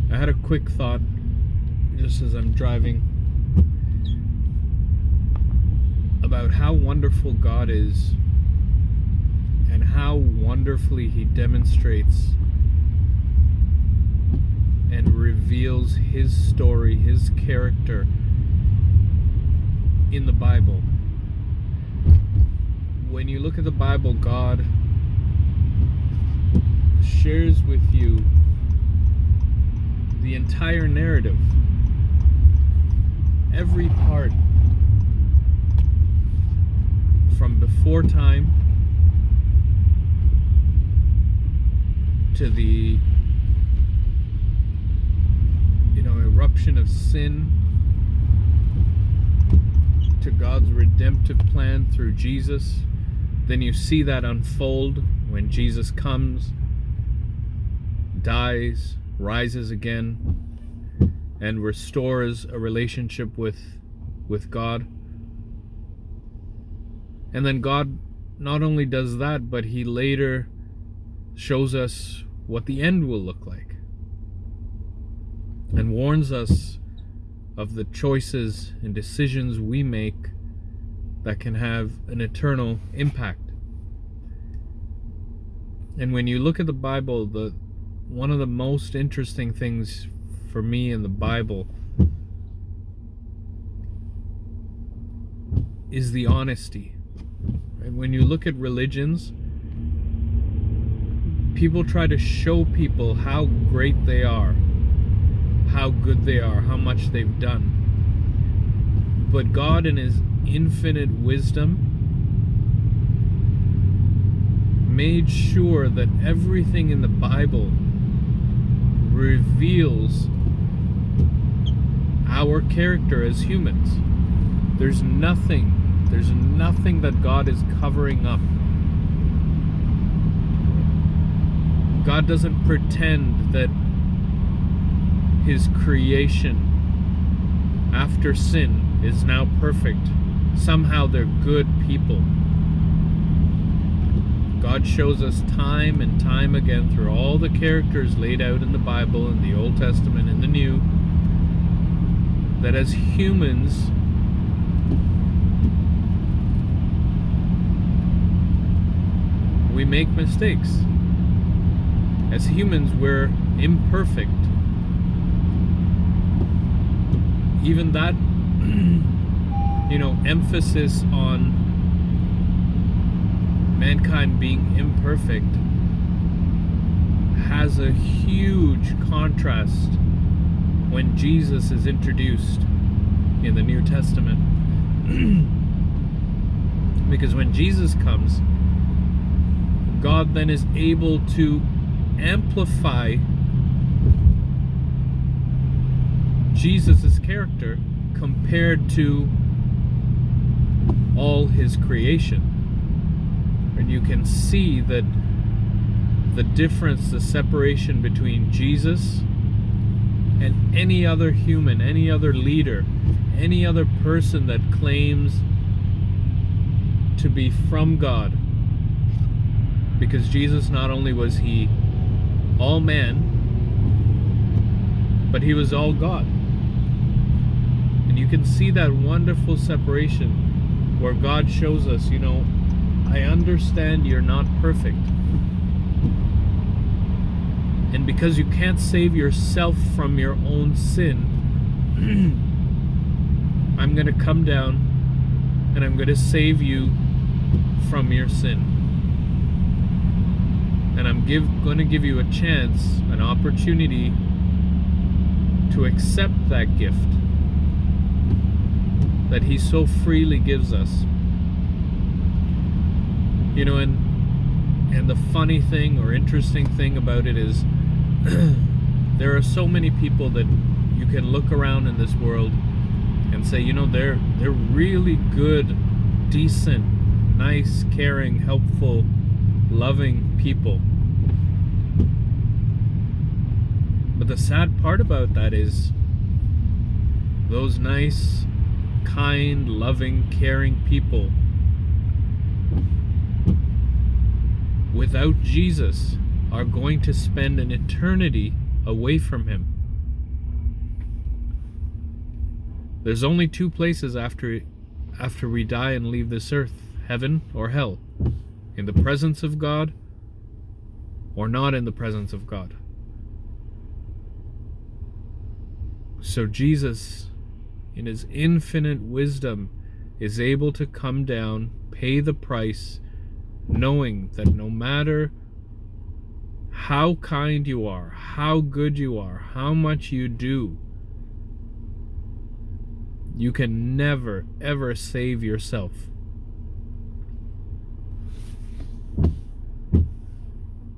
I had a quick thought just as I'm driving about how wonderful God is and how wonderfully He demonstrates and reveals His story, His character in the Bible. When you look at the Bible, God shares with you the entire narrative, every part, from before time to the eruption of sin, to God's redemptive plan through Jesus. Then you see that unfold when Jesus comes, dies, rises again, and restores a relationship with God. And then God not only does that, but He later shows us what the end will look like and warns us of the choices and decisions we make that can have an eternal impact. And when you look at the Bible, one of the most interesting things for me in the Bible is the honesty. And when you look at religions, people try to show people how great they are, how good they are, how much they've done. But God, in His infinite wisdom, made sure that everything in the Bible reveals our character as humans. There's nothing that God is covering up. God doesn't pretend that His creation after sin is now perfect. Somehow they're good people. God shows us time and time again through all the characters laid out in the Bible, in the Old Testament and the New, that as humans, we make mistakes. As humans, we're imperfect. Even that, emphasis on mankind being imperfect has a huge contrast when Jesus is introduced in the New Testament. Because when Jesus comes, God then is able to amplify Jesus' character compared to all His creation. And you can see that the difference, the separation between Jesus and any other human, any other leader, any other person that claims to be from God. Because Jesus, not only was He all man, but He was all God. And you can see that wonderful separation where God shows us, I understand you're not perfect. And because you can't save yourself from your own sin, I'm going to come down and I'm going to save you from your sin. And I'm going to give you a chance, an opportunity to accept that gift that He so freely gives us. And the funny thing or interesting thing about it is there are so many people that you can look around in this world and say, they're really good, decent, nice, caring, helpful, loving people. But the sad part about that is those nice, kind, loving, caring people, without Jesus, are going to spend an eternity away from Him. There's only two places after we die and leave this earth: heaven or hell. In the presence of God or not in the presence of God. So Jesus, in his infinite wisdom, is able to come down, pay the price, knowing that no matter how kind you are, how good you are, how much you do, you can never, ever save yourself.